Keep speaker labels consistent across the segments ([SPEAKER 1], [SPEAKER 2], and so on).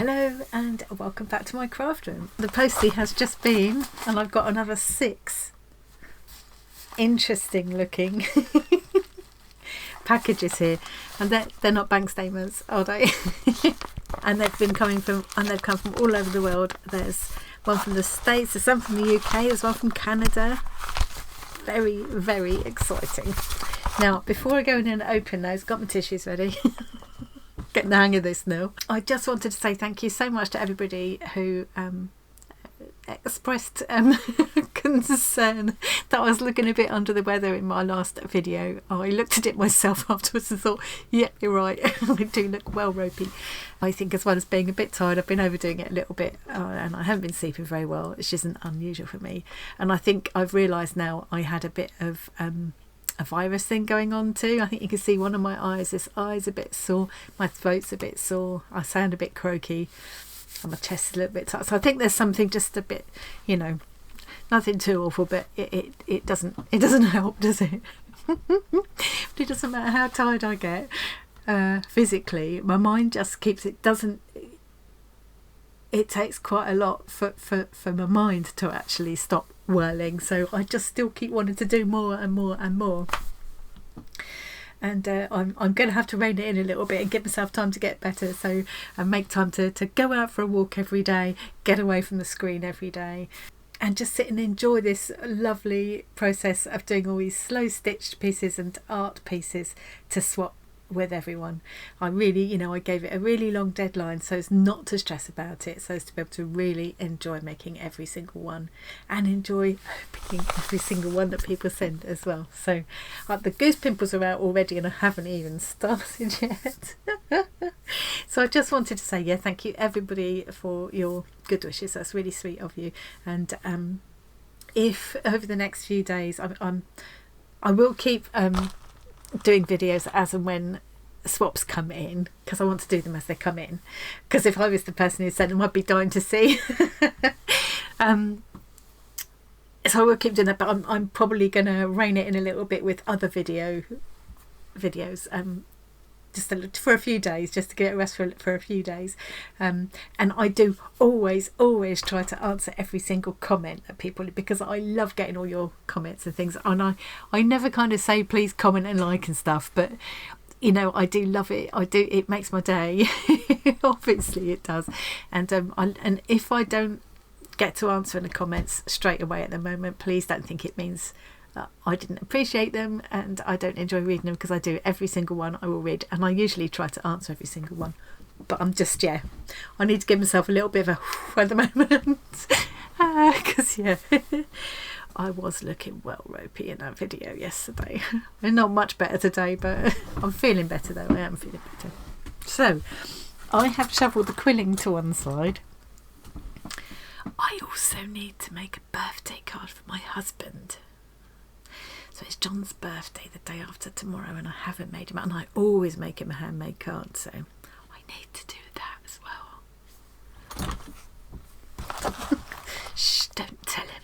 [SPEAKER 1] Hello and welcome back to my craft room. The postie has just been and I've got another 6 interesting looking packages here, and they're not bank statements, are they? And they've come from all over the world. There's one from the States, there's some from the UK, there's one from Canada. Very, very exciting. Now, before I go in and open those, got my tissues ready. Getting the hang of this now. I just wanted to say thank you so much to everybody who expressed concern that I was looking a bit under the weather in my last video. I looked at it myself afterwards and thought, yeah, you're right. I do look well ropey. I think as well as being a bit tired, I've been overdoing it a little bit, and I haven't been sleeping very well, which isn't unusual for me. And I think I've realised now I had a bit of a virus thing going on too. I think you can see one of my eyes. This eye's a bit sore, my throat's a bit sore, I sound a bit croaky, and my chest is a little bit tight. So I think there's something just a bit, you know, nothing too awful, but it doesn't help, does it? It doesn't matter how tired I get physically, my mind just keeps it takes quite a lot for my mind to actually stop whirling, so I just still keep wanting to do more and more and more. And I'm going to have to rein it in a little bit and give myself time to get better, so and make time to go out for a walk every day, get away from the screen every day, and just sit and enjoy this lovely process of doing all these slow stitched pieces and art pieces to swap with everyone. I really, you know, I gave it a really long deadline so as not to stress about it, so as to be able to really enjoy making every single one and enjoy picking every single one that people send as well. So the goose pimples are out already and I haven't even started yet. So I just wanted to say, yeah, thank you everybody for your good wishes. That's really sweet of you. And if over the next few days I will keep doing videos as and when swaps come in, because I want to do them as they come in, because if I was the person who sent them I'd be dying to see. So I will keep doing that, but I'm probably going to rein it in a little bit with other videos just for a few days, just to get a rest for a few days. And I do always try to answer every single comment that people, because I love getting all your comments and things, and I never kind of say please comment and like and stuff, but you know, I do love it. It makes my day. Obviously it does. And if I don't get to answer in the comments straight away at the moment, please don't think it means I didn't appreciate them and I don't enjoy reading them, because I do. Every single one I will read, and I usually try to answer every single one, but I'm just, yeah, I need to give myself a little bit of a at the moment, because yeah, I was looking well ropey in that video yesterday. I'm not much better today, but I'm feeling better though. I am feeling better. So I have shovelled the quilling to one side. I also need to make a birthday card for my husband. So it's John's birthday the day after tomorrow, and I haven't made him, and I always make him a handmade card, so I need to do that as well. Shh, don't tell him.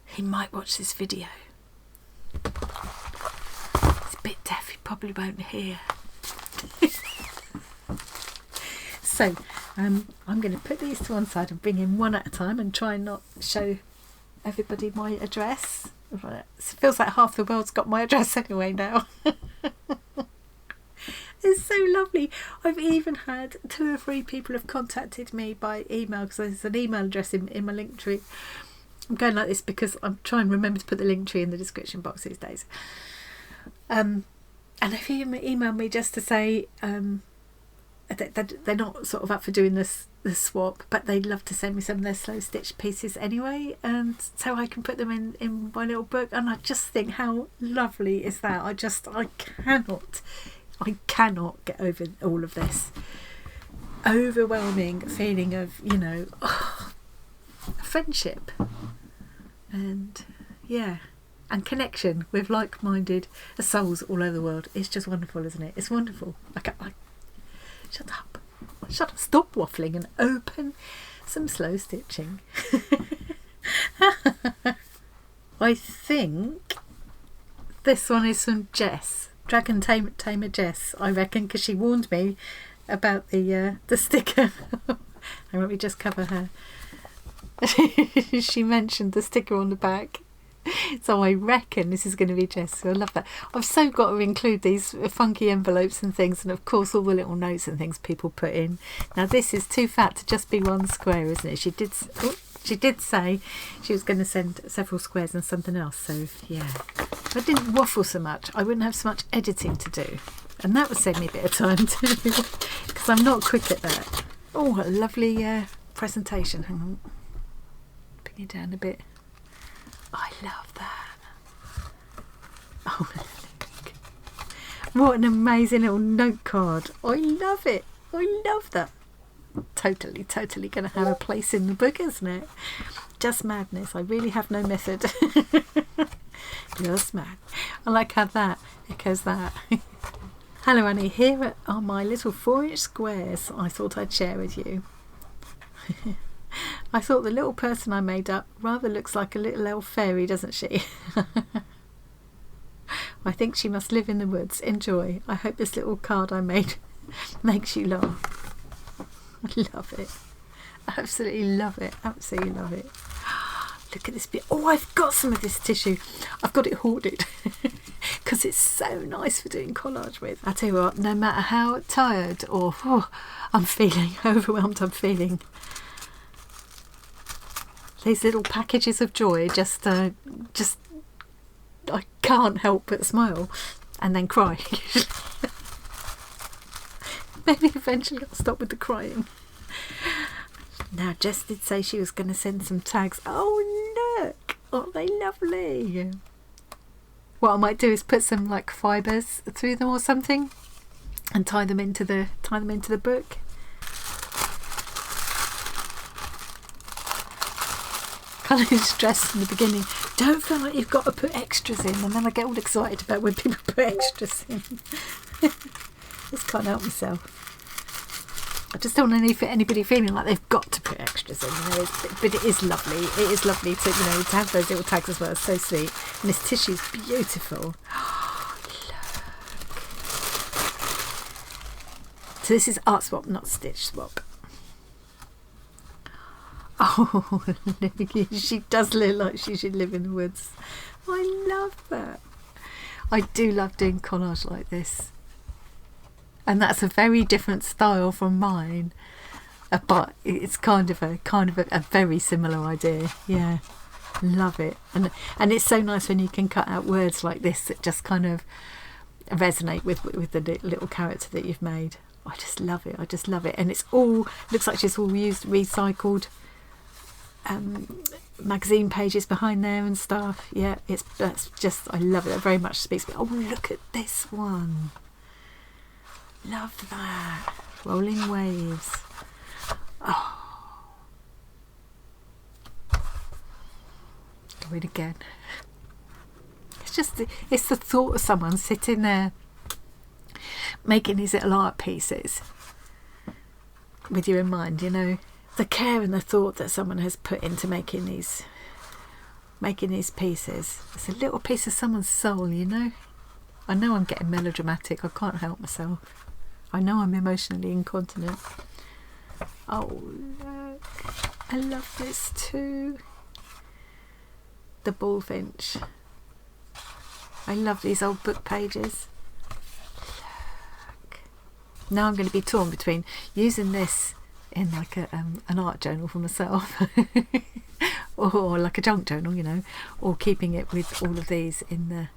[SPEAKER 1] He might watch this video. He's a bit deaf, he probably won't hear. So I'm going to put these to one side and bring in one at a time and try and not show everybody my address. It feels like half the world's got my address anyway now. It's so lovely. I've even had 2 or 3 people have contacted me by email, because there's an email address in my link tree. I'm going like this because I'm trying to remember to put the link tree in the description box these days. And they've even emailed me just to say they're not sort of up for doing the swap, but they'd love to send me some of their slow stitch pieces anyway, and so I can put them in my little book. And I just think, how lovely is that? I cannot get over all of this overwhelming feeling of, you know, friendship and yeah, and connection with like-minded souls all over the world. It's just wonderful, isn't it? It's wonderful. Shut up, stop waffling and open some slow stitching. I think this one is from Jess, Dragon Tamer Jess, I reckon, because she warned me about the sticker. And let me just cover her. She mentioned the sticker on the back. So I reckon this is going to be Jess. I love that. I've so got to include these funky envelopes and things, and of course all the little notes and things people put in. Now this is too fat to just be one square, isn't it? She did say she was going to send several squares and something else. So yeah, if I didn't waffle so much, I wouldn't have so much editing to do, and that would save me a bit of time too, because I'm not quick at that. Oh, a lovely presentation. Hang on, bring it down a bit. I love that. Oh, look. What an amazing little note card. I love it. I love that. Totally going to have a place in the book, isn't it? Just madness. I really have no method. Just mad. I like how that echoes that. Hello Annie, here are my little 4-inch squares I thought I'd share with you. I thought the little person I made up rather looks like a little elf fairy, doesn't she? I think she must live in the woods. Enjoy. I hope this little card I made makes you laugh. I love it. Absolutely love it. Absolutely love it. Look at this bit. Oh, I've got some of this tissue. I've got it hoarded because it's so nice for doing collage with. I tell you what, no matter how tired or I'm feeling, overwhelmed I'm feeling, these little packages of joy just I can't help but smile and then cry. Maybe eventually I'll stop with the crying. Now Jess did say she was going to send some tags. Oh look, aren't they lovely? What I might do is put some like fibres through them or something and tie them into the book. Kind of stressed in the beginning. Don't feel like you've got to put extras in, and then I get all excited about when people put extras in. Just can't help myself. I just don't want anybody feeling like they've got to put extras in, you know. But it is lovely. It is lovely to, you know, to have those little tags as well. It's so sweet, and this tissue's beautiful. Oh, look. So this is Art Swap, not Stitch Swap. Oh, she does look like she should live in the woods. I love that. I do love doing collage like this, and that's a very different style from mine, but it's kind of a very similar idea. Yeah, love it. And it's so nice when you can cut out words like this that just kind of resonate with the little character that you've made. I just love it. I just love it. And it's all, looks like she's all used recycled magazine pages behind there and stuff. Yeah, that's just, I love it. It very much speaks to me. Oh, look at this one. Love that. Rolling waves. Oh. Do it again. It's the thought of someone sitting there making these little art pieces with you in mind, you know. The care and the thought that someone has put into making these pieces. It's a little piece of someone's soul, you know. I know I'm getting melodramatic. I can't help myself. I know I'm emotionally incontinent. Oh, look. I love this too. The bullfinch. I love these old book pages. Look. Now I'm going to be torn between using this in like an art journal for myself or like a junk journal, you know, or keeping it with all of these in the,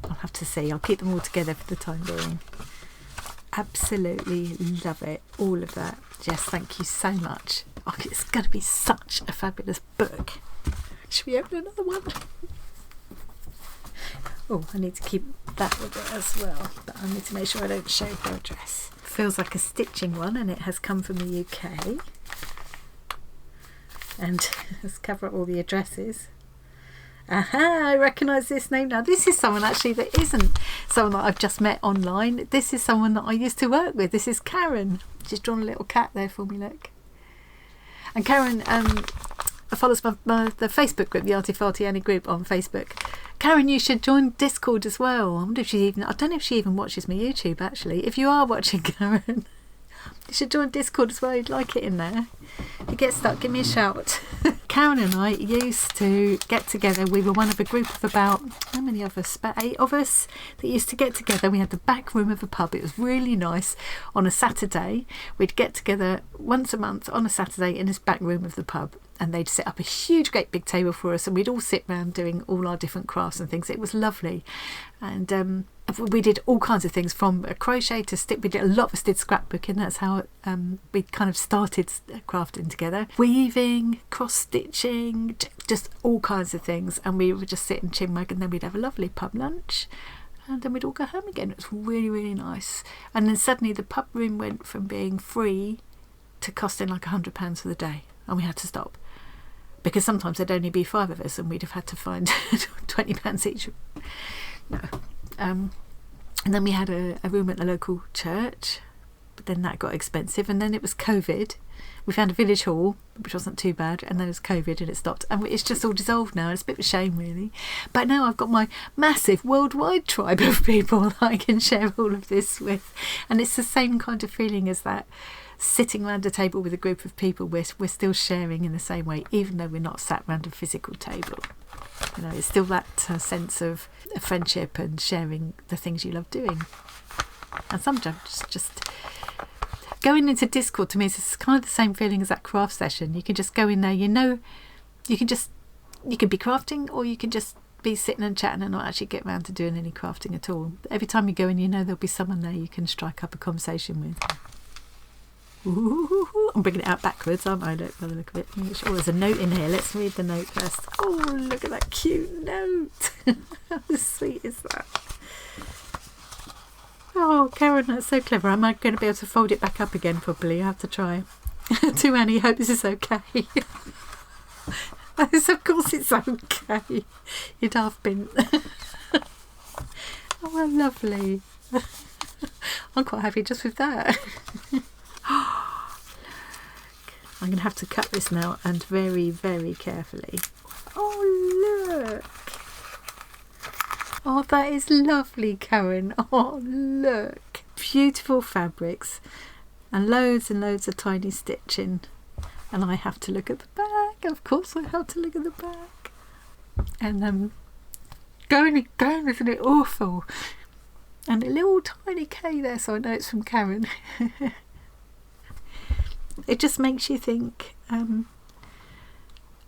[SPEAKER 1] I'll have to see. I'll keep them all together for the time being. Absolutely love it, all of that. Jess, thank you so much. Oh, it's going to be such a fabulous book. Should we open another one? Oh, I need to keep that with it as well, but I need to make sure I don't show her address. Feels like a stitching one, and it has come from the UK, and let's cover up all the addresses. Aha, I recognise this name now. This is someone actually that isn't someone that I've just met online. This is someone that I used to work with. This is Karen. She's drawn a little cat there for me, look. And Karen follows the Facebook group, the Arty Farty Annie group on Facebook. Karen, you should join Discord as well. I don't know if she even watches my YouTube actually. If you are watching, Karen, should join Discord as well. You'd like it in there. If you get stuck, give me a shout. Karen and I used to get together. We were one of a group of about, how many of us? About 8 of us that used to get together. We had the back room of a pub. It was really nice. On a Saturday, we'd get together once a month on a Saturday in this back room of the pub. And they'd set up a huge, great big table for us, and we'd all sit round doing all our different crafts and things. It was lovely. And we did all kinds of things, from a crochet to stick. We did a lot of us did scrapbooking. That's how we kind of started crafting together. Weaving, cross stitching, just all kinds of things. And we would just sit and chinwag, and then we'd have a lovely pub lunch, and then we'd all go home again. It was really, really nice. And then suddenly the pub room went from being free to costing like £100 for the day, and we had to stop. Because sometimes there'd only be 5 of us, and we'd have had to find £20 each. No. And then we had a room at the local church, but then that got expensive. And then it was COVID. We found a village hall, which wasn't too bad, and then it was COVID and it stopped. And it's just all dissolved now. It's a bit of a shame, really. But now I've got my massive worldwide tribe of people that I can share all of this with. And it's the same kind of feeling as that. Sitting around a table with a group of people, we're still sharing in the same way, even though we're not sat around a physical table. You know, it's still that sense of friendship and sharing the things you love doing. And sometimes just going into Discord, to me, is kind of the same feeling as that craft session. You can just go in there, you know, you can be crafting, or you can just be sitting and chatting and not actually get around to doing any crafting at all. Every time you go in, you know there'll be someone there you can strike up a conversation with. Ooh, I'm bringing it out backwards, aren't I? Look, by the look of it. Oh, there's a note in here. Let's read the note first. Oh, look at that cute note. How sweet is that? Oh, Karen, that's so clever. Am I going to be able to fold it back up again? Probably. I have to try. To Annie, hope this is okay. Yes, of course it's okay. You daft bin. Oh, how lovely. I'm quite happy just with that. I'm going to have to cut this now, and very, very carefully. Oh, look. Oh, that is lovely, Karen. Oh, look. Beautiful fabrics and loads of tiny stitching. And I have to look at the back. Of course I have to look at the back. And going, isn't it awful? And a little tiny K there, so I know it's from Karen. It just makes you think.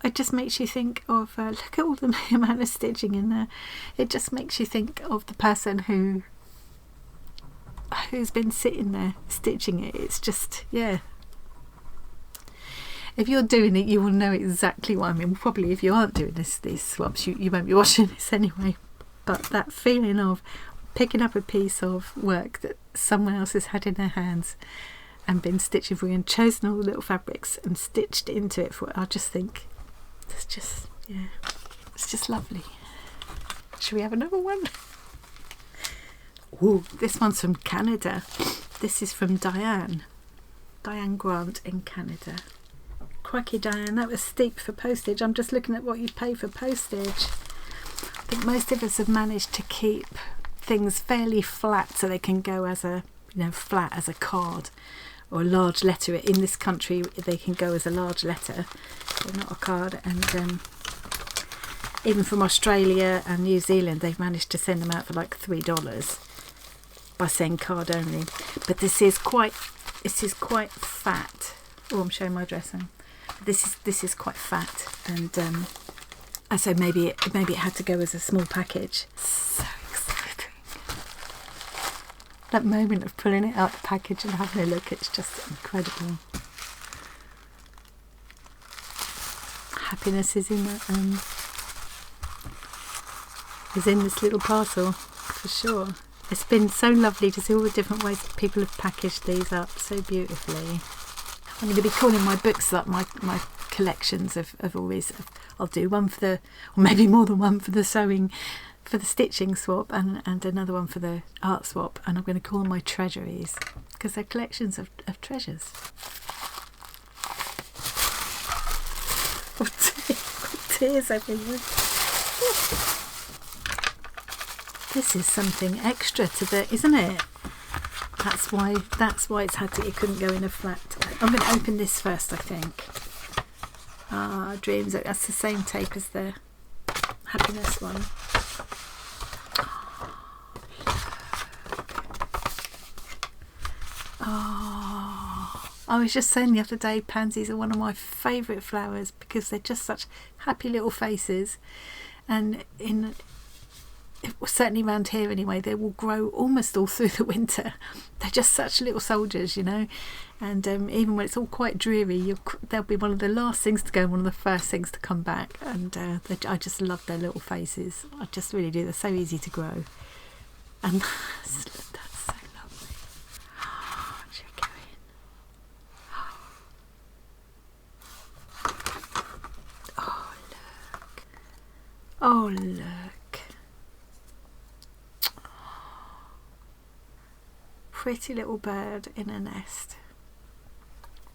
[SPEAKER 1] It just makes you think of. Look at all the amount of stitching in there. It just makes you think of the person who's been sitting there stitching it. It's just, yeah. If you're doing it, you will know exactly what I mean. Probably if you aren't doing these swaps, you won't be watching this anyway. But that feeling of picking up a piece of work that someone else has had in their hands and been stitching for you, and chosen all the little fabrics and stitched into it for it, I just think it's just, yeah, it's just lovely. Should we have another one? Ooh, this one's from Canada. This is from Dianne Grant in Canada. Crikey, Dianne, that was steep for postage. I'm just looking at what you pay for postage. I think most of us have managed to keep things fairly flat, so they can go as a, flat as a card or a large letter. In this country, they can go as a large letter, so not a card. And even from Australia and New Zealand, they've managed to send them out for like $3 by saying card only. But this is quite fat. Oh, I'm showing my dressing. This is quite fat, and so maybe it had to go as a small package. So exciting! That moment of pulling it out of the package and having a look, it's just incredible. Happiness is in that. Is in this little parcel for sure. It's been so lovely to see all the different ways that people have packaged these up so beautifully. I'm going to be calling my books up my collections of all these. I'll do one for the, or maybe more than one for the sewing, for the stitching swap, and another one for the art swap. And I'm going to call them my treasuries, because they're collections of treasures. Tears everywhere. This is something extra to the, isn't it? That's why it's had to. It couldn't go in a flat. I'm going to open this first, I think. Dreams. That's the same tape as the happiness one. Oh, I was just saying the other day, pansies are one of my favourite flowers because they're just such happy little faces, and certainly around here anyway, they will grow almost all through the winter. They're just such little soldiers, you know, and even when it's all quite dreary, they'll be one of the last things to go, one of the first things to come back, and I just love their little faces. I just really do. They're so easy to grow, and that's so lovely. Should we go in? Oh look! Oh look! Pretty little bird in a nest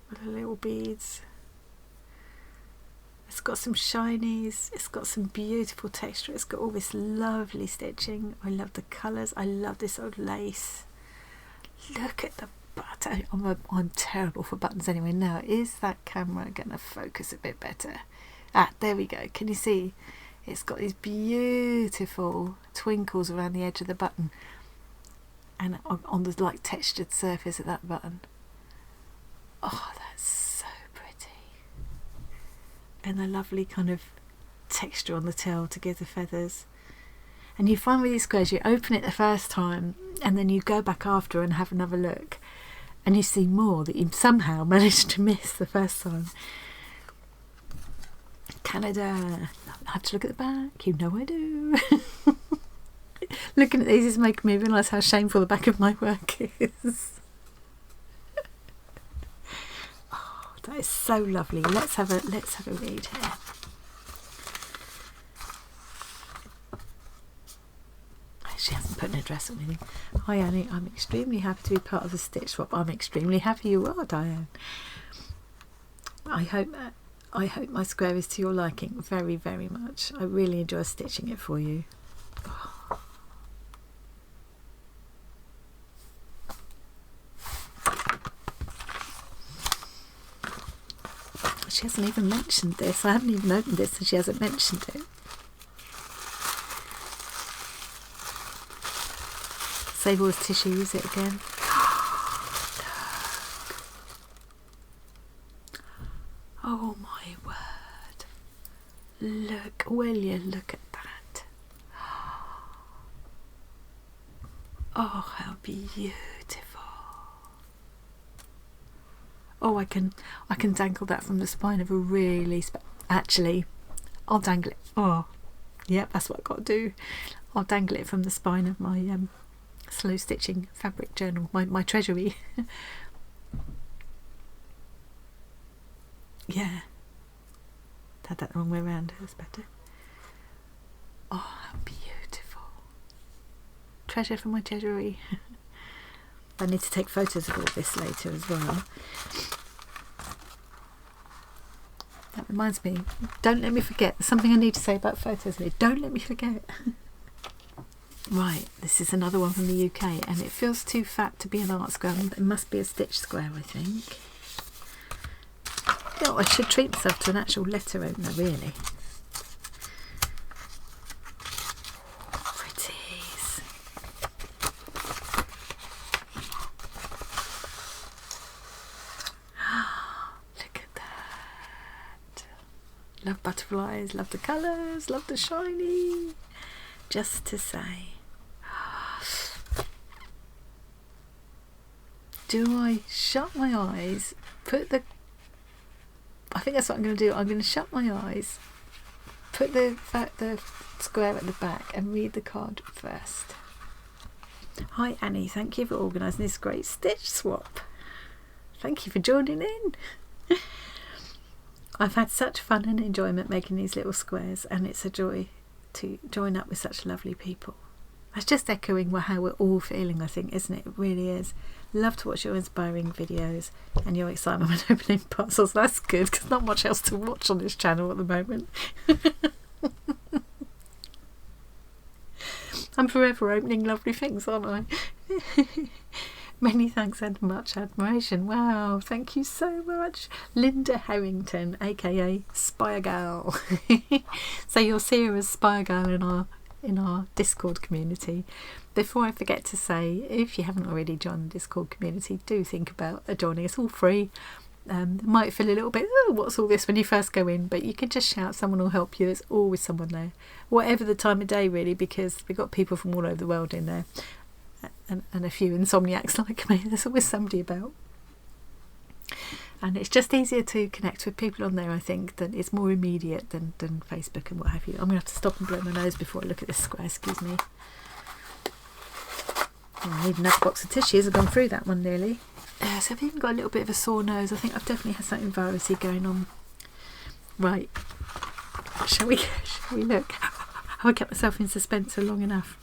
[SPEAKER 1] with the little beads. It's got some shinies, it's got some beautiful texture, it's got all this lovely stitching. I love the colours, I love this old lace. Look at the button. I'm terrible for buttons anyway. Now, is that camera going to focus a bit better? There we go. Can you see? It's got these beautiful twinkles around the edge of the button, and on the like textured surface of that button. Oh, that's so pretty. And the lovely kind of texture on the tail to give the feathers. And you find with these squares, you open it the first time and then you go back after and have another look, and you see more that you somehow managed to miss the first time. Canada. I have to look at the back, you know I do. Looking at these is making me realise how shameful the back of my work is. Oh, that is so lovely. Let's have a read here. She hasn't put an address or anything. Hi Annie, I'm extremely happy to be part of the Stitch Swap. I'm extremely happy you are, Diane. I hope my square is to your liking very, very much. I really enjoy stitching it for you. Oh. She hasn't even mentioned this. I haven't even opened this and she hasn't mentioned it. Save all this tissue, use it again. Oh my word. Look, will you look at that? Oh, how beautiful. Oh, I can dangle that from the spine of a really... Actually, I'll dangle it. Oh, yep, that's what I've got to do. I'll dangle it from the spine of my slow stitching fabric journal, my treasury. Yeah. Had that the wrong way around. That's better. Oh, how beautiful. Treasure from my treasury. I need to take photos of all this later as well. That reminds me, don't let me forget. There's something I need to say about photos here. Don't let me forget. Right, this is another one from the UK, and it feels too fat to be an art square. It must be a stitch square, I think. Oh, I should treat myself to an actual letter opener, really. Pretties. Look at that. Love butterflies, love the colours, love the shiny. Just to say. Do I shut my eyes, I think that's what I'm going to do. I'm going to shut my eyes, put the square at the back and read the card first. Hi Annie, thank you for organising this great stitch swap. Thank you for joining in. I've had such fun and enjoyment making these little squares, and it's a joy to join up with such lovely people. That's just echoing how we're all feeling, I think, isn't it? It really is. Love to watch your inspiring videos and your excitement when opening parcels. That's good, because not much else to watch on this channel at the moment. I'm forever opening lovely things, aren't I? Many thanks and much admiration. Wow, thank you so much. Linda Harrington, aka Spire Gal. So you'll see her as Spire Gal in our Discord community. Before I forget to say, if you haven't already joined the Discord community, do think about joining. It's all free. It might feel a little bit, oh, what's all this when you first go in, but you can just shout, someone will help you. There's always someone there, whatever the time of day really, because we've got people from all over the world in there, and a few insomniacs like me. There's always somebody about, and it's just easier to connect with people on there. I think that it's more immediate than Facebook and what have you. I'm gonna have to stop and blow my nose before I look at this square. Excuse me. I need another box of tissues. I've gone through that one nearly. So I've even got a little bit of a sore nose. I think I've definitely had something virusy going on. Right. Shall we look? Have I kept myself in suspense for long enough?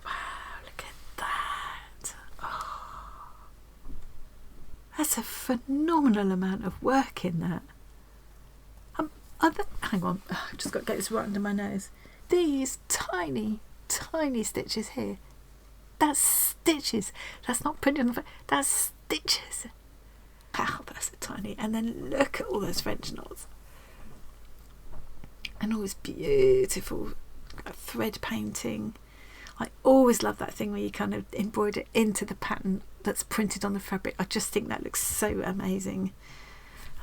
[SPEAKER 1] Wow, look at that. Oh, that's a phenomenal amount of work in that. Hang on, I've just got to get this right under my nose. These tiny stitches here. That's stitches. That's not printed on the... That's stitches. Wow, that's so tiny. And then look at all those French knots. And all this beautiful thread painting. I always love that thing where you kind of embroider into the pattern that's printed on the fabric. I just think that looks so amazing.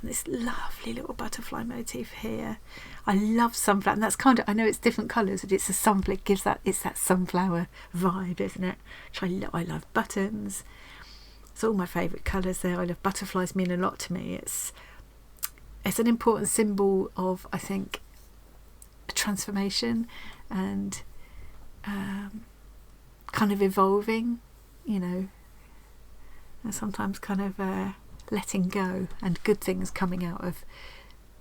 [SPEAKER 1] And this lovely little butterfly motif here. I love sunflower, and that's kind of, I know it's different colours, but it's a sunflower. It gives that, it's that sunflower vibe, isn't it? Which I love buttons. It's all my favourite colours there. I love butterflies, mean a lot to me. It's an important symbol of, I think, a transformation and kind of evolving, you know, and sometimes kind of letting go and good things coming out of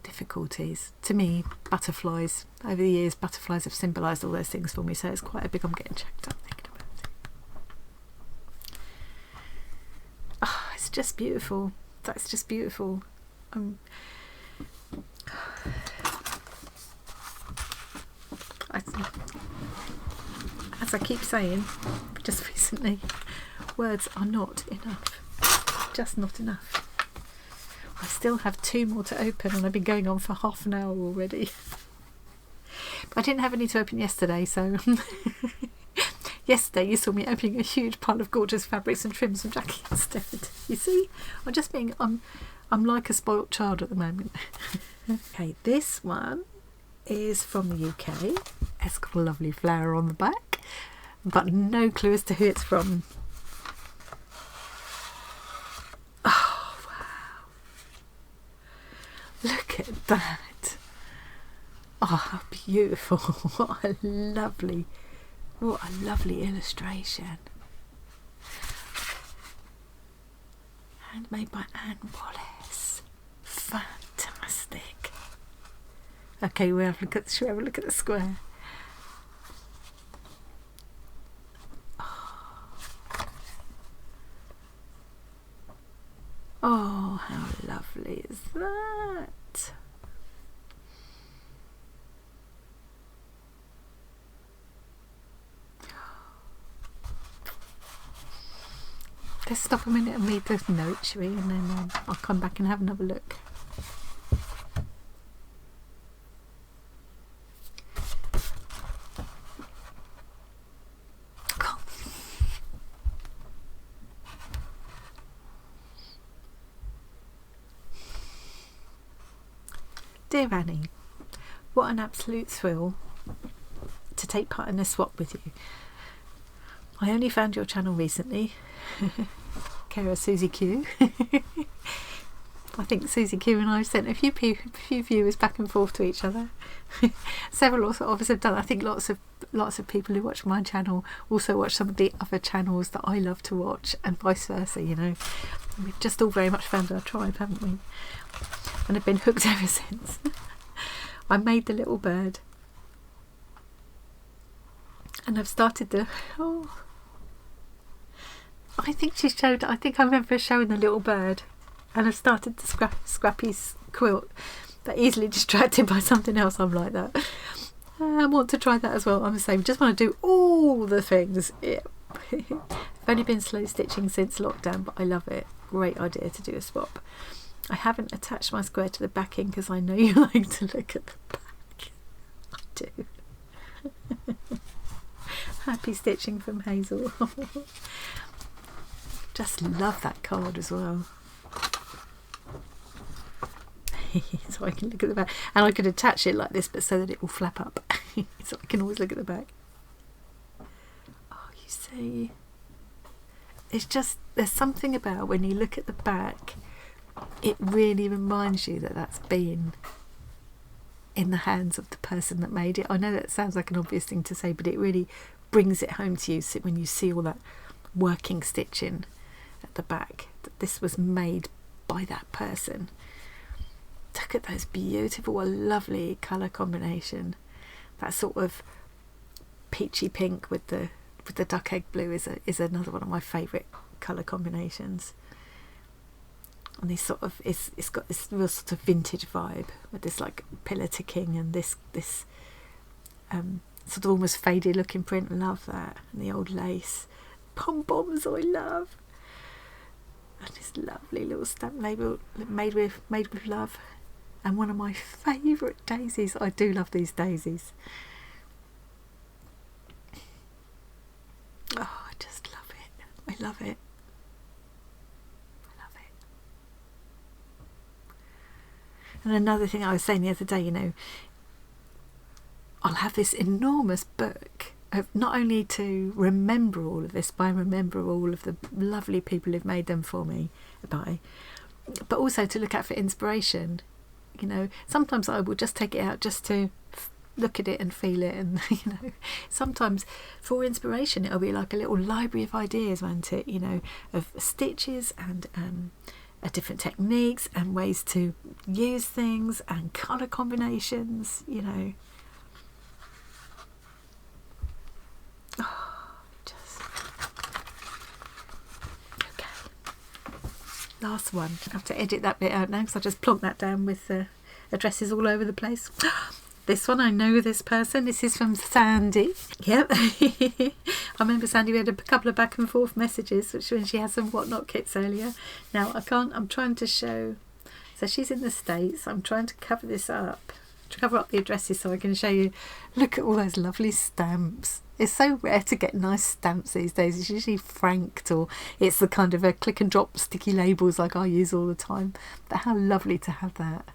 [SPEAKER 1] difficulties. To me, butterflies, over the years, butterflies have symbolised all those things for me, so it's quite a big, I'm getting checked up thinking about it. Oh, it's just beautiful. That's just beautiful. As I keep saying, just recently, words are not enough. Just not enough. I still have 2 more to open, and I've been going on for half an hour already. But I didn't have any to open yesterday, so yesterday you saw me opening a huge pile of gorgeous fabrics and trims from Jackie instead. You see, I'm like a spoilt child at the moment. Okay, this one is from the UK. It's got a lovely flower on the back, but no clue as to who it's from. Oh wow, look at that. Oh, beautiful. What a lovely illustration. Handmade by Anne Wallace. Fantastic. Okay, shall we have a look at the square? Oh, how lovely is that? Let's stop a minute and read the note, shall we? And then I'll come back and have another look. Dear Annie, what an absolute thrill to take part in this swap with you. I only found your channel recently. Cara Susie Q. I think Susie Q and I have sent a few viewers back and forth to each other. Several also of us have done. I think lots of people who watch my channel also watch some of the other channels that I love to watch, and vice versa. You know, we've just all very much found our tribe, haven't we? And have been hooked ever since. I made the little bird, and I've started the. Oh, I think I remember showing the little bird, and I've started the Scrappy's quilt, but easily distracted by something else. I'm like that. I want to try that as well. I'm the same. Just want to do all the things. Yeah. I've only been slow stitching since lockdown, but I love it. Great idea to do a swap. I haven't attached my square to the backing because I know you like to look at the back. I do. Happy stitching from Hazel. Just love that card as well. So I can look at the back, and I could attach it like this, but so that it will flap up, so I can always look at the back. Oh, you see, it's just, there's something about when you look at the back, it really reminds you that that's been in the hands of the person that made it. I know that sounds like an obvious thing to say, but it really brings it home to you when you see all that working stitching at the back, that this was made by that person. Look at those beautiful, lovely colour combination. That sort of peachy pink with the duck egg blue is another one of my favourite colour combinations. And this sort of it's got this real sort of vintage vibe with this like pillar ticking and this sort of almost faded looking print. Love that. And the old lace pom poms I love. And this lovely little stamp label made with love. And one of my favourite daisies. I do love these daisies. Oh, I just love it. I love it. I love it. And another thing I was saying the other day, you know, I'll have this enormous book of not only to remember all of this, but I remember all of the lovely people who've made them for me, but also to look at for inspiration. You know, sometimes I will just take it out just to look at it and feel it, and you know, sometimes for inspiration it'll be like a little library of ideas, won't it? You know, of stitches and different techniques and ways to use things and colour combinations, you know. Oh, just okay. Last one. I have to edit that bit out now because I just plonked that down with addresses all over the place. This one, I know this person. This is from Sandy. Yep. I remember Sandy, we had a couple of back and forth messages, which when she had some whatnot kits earlier. Now I'm trying to show, so she's in the States. I'm trying to cover this up, to cover up the addresses so I can show you. Look at all those lovely stamps. It's so rare to get nice stamps these days. It's usually franked, or it's the kind of a click and drop sticky labels like I use all the time. But how lovely to have that.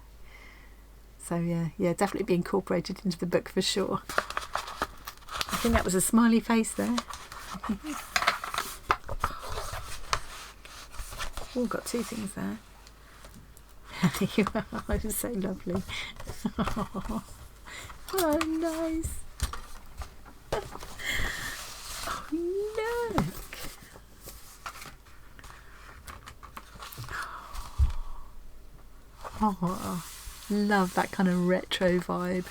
[SPEAKER 1] So yeah, definitely be incorporated into the book for sure. I think that was a smiley face there. Oh, got two things there. You are, it was so lovely. Oh, nice. Oh, look. Oh, love that kind of retro vibe.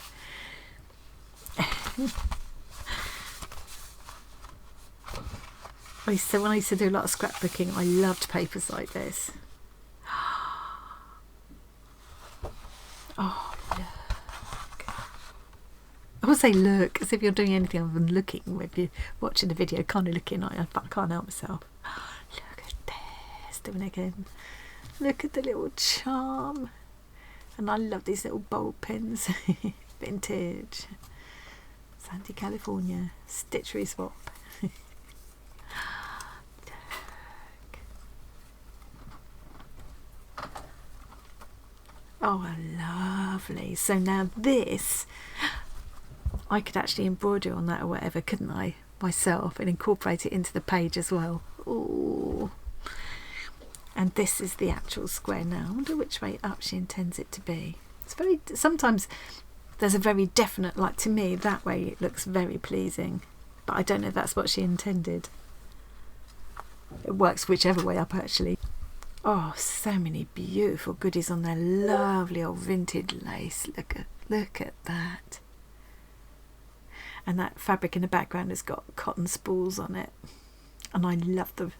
[SPEAKER 1] When I used to do a lot of scrapbooking, I loved papers like this. Oh, look. I would say look, as if you're doing anything other than looking. If you're watching the video, kind of looking, I can't help myself. Look at this, doing it again. Look at the little charm. And I love these little bold pins. Vintage. Sandy, California. Stitchery swap. Look. Oh, lovely. So now this, I could actually embroider on that or whatever, couldn't I? Myself, and incorporate it into the page as well. Ooh. And this is the actual square now. I wonder which way up she intends it to be. It's very, sometimes there's a very definite, like to me, that way it looks very pleasing. But I don't know if that's what she intended. It works whichever way up actually. Oh, so many beautiful goodies on there. Lovely old vintage lace. Look at that. And that fabric in the background has got cotton spools on it. And I love the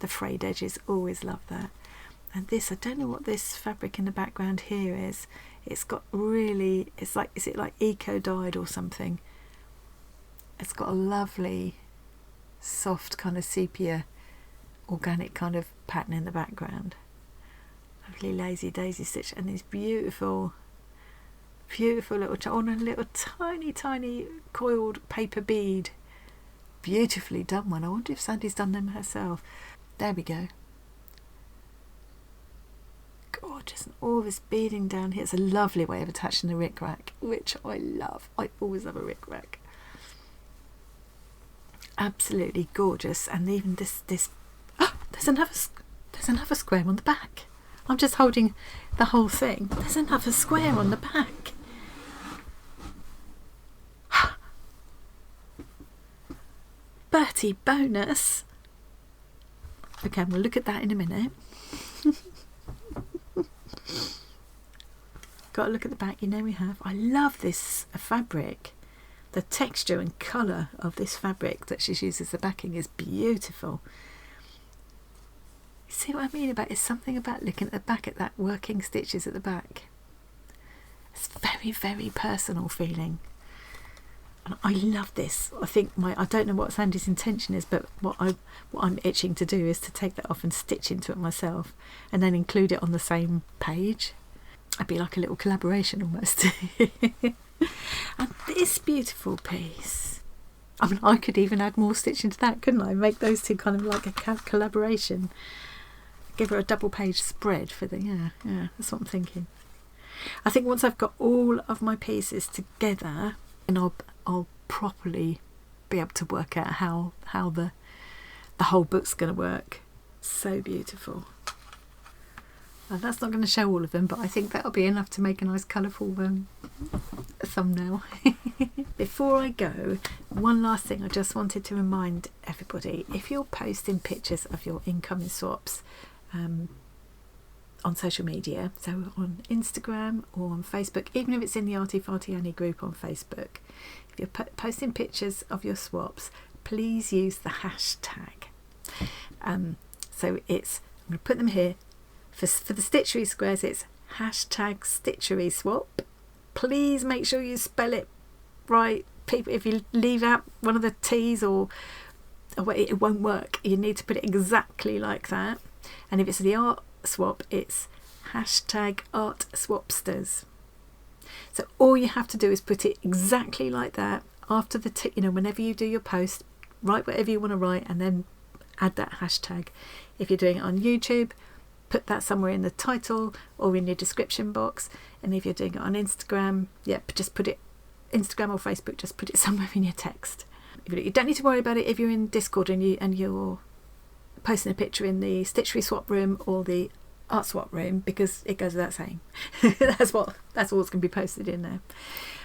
[SPEAKER 1] frayed edges, always love that. And this, I don't know what this fabric in the background here is. It's got really, it's like, is it like eco dyed or something? It's got a lovely soft kind of sepia organic kind of pattern in the background. Lovely lazy daisy stitch, and these beautiful little on a little tiny coiled paper bead. Beautifully done one. I wonder if Sandy's done them herself. There we go. Gorgeous. And all this beading down here. It's a lovely way of attaching the rick-rack, which I love. I always love a rick-rack. Absolutely gorgeous. And even this oh, there's another square on the back. I'm just holding the whole thing. There's another square on the back. Bertie bonus. Okay, we'll look at that in a minute. Got to look at the back, you know we have. I love this fabric. The texture and colour of this fabric that she uses as the backing is beautiful. You see what I mean about it's something about looking at the back at that working stitches at the back. It's very personal feeling. And I love this. I think I don't know what Sandy's intention is, but what I'm itching to do is to take that off and stitch into it myself and then include it on the same page. It'd be like a little collaboration almost. And this beautiful piece, I mean, I could even add more stitching to that, couldn't I? Make those two kind of like a collaboration. Give her a double page spread for the, yeah, that's what I'm thinking. I think once I've got all of my pieces together, and I'll properly be able to work out how the whole book's going to work. So beautiful. Well, that's not going to show all of them, but I think that'll be enough to make a nice colourful thumbnail. Before I go, one last thing I just wanted to remind everybody, if you're posting pictures of your incoming swaps on social media, so on Instagram or on Facebook, even if it's in the Arty Farty Annie group on Facebook, if you're posting pictures of your swaps, please use the hashtag. So it's, I'm going to put them here. For the Stitchery squares, it's hashtag Stitchery swap. Please make sure you spell it right. People, if you leave out one of the T's or it won't work. You need to put it exactly like that. And if it's the art swap, it's hashtag art swapsters. So all you have to do is put it exactly like that after the T, whenever you do your post, write whatever you want to write and then add that hashtag. If you're doing it on YouTube, put that somewhere in the title or in your description box. And if you're doing it on Instagram, just put it, Instagram or Facebook, just put it somewhere in your text. You don't need to worry about it if you're in Discord and you're posting a picture in the Stitchery swap room or the art swap room, because it goes without saying. that's all that's going to be posted in there.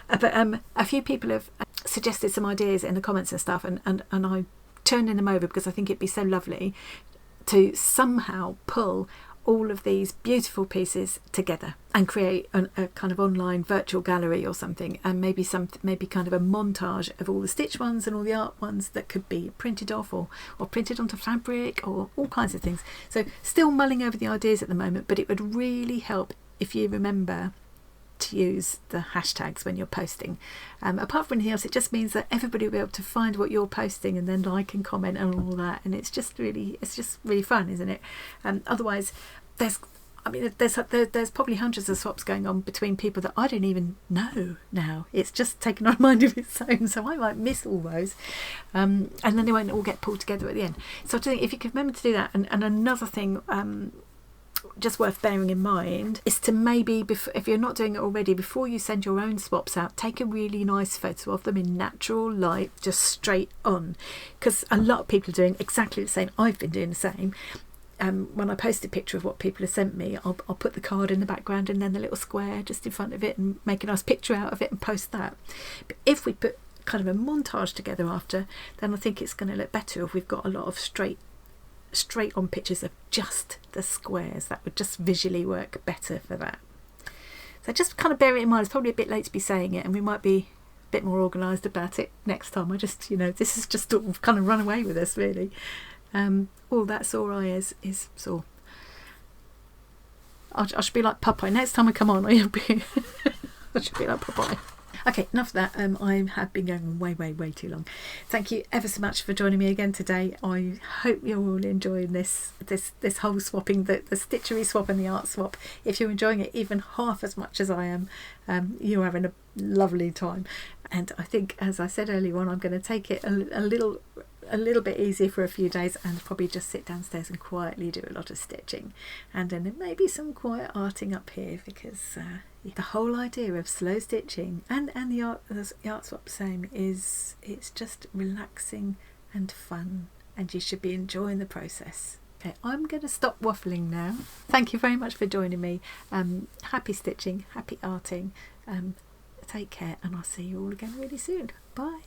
[SPEAKER 1] But a few people have suggested some ideas in the comments and stuff, and I'm turning them over because I think it'd be so lovely to somehow pull all of these beautiful pieces together and create a kind of online virtual gallery or something, and maybe kind of a montage of all the stitch ones and all the art ones that could be printed off or printed onto fabric or all kinds of things. So still mulling over the ideas at the moment, but it would really help if you remember to use the hashtags when you're posting. Apart from anything else, it just means that everybody will be able to find what you're posting and then like and comment and all that, and it's just really fun, isn't it? Otherwise there's probably hundreds of swaps going on between people that I don't even know now. It's just taken on a mind of its own, so I might miss all those, and then they won't all get pulled together at the end. So I think if you can remember to do that, and another thing just worth bearing in mind is to maybe, if you're not doing it already, before you send your own swaps out, take a really nice photo of them in natural light, just straight on, because a lot of people are doing exactly the same. I've been doing the same. When I post a picture of what people have sent me, I'll put the card in the background and then the little square just in front of it and make a nice picture out of it and post that. But if we put kind of a montage together after, then I think it's going to look better if we've got a lot of straight on pictures of just the squares. That would just visually work better for that. So just kind of bear it in mind. It's probably a bit late to be saying it, and we might be a bit more organised about it next time. I just, this is just sort of kind of run away with us, really. All that sore eye is sore. I should be like Popeye. Next time I come on, I should be like Popeye. Okay, enough of that. I have been going on way too long. Thank you ever so much for joining me again today. I hope you're all enjoying this whole swapping, the stitchery swap and the art swap. If you're enjoying it even half as much as I am, you're having a lovely time. And I think, as I said earlier on, I'm going to take it a little bit easier for a few days and probably just sit downstairs and quietly do a lot of stitching, and then maybe some quiet arting up here, because the whole idea of slow stitching and the art swap same is it's just relaxing and fun, and you should be enjoying the process. Okay, I'm going to stop waffling now. Thank you very much for joining me. Happy stitching, happy arting. Take care, and I'll see you all again really soon. Bye.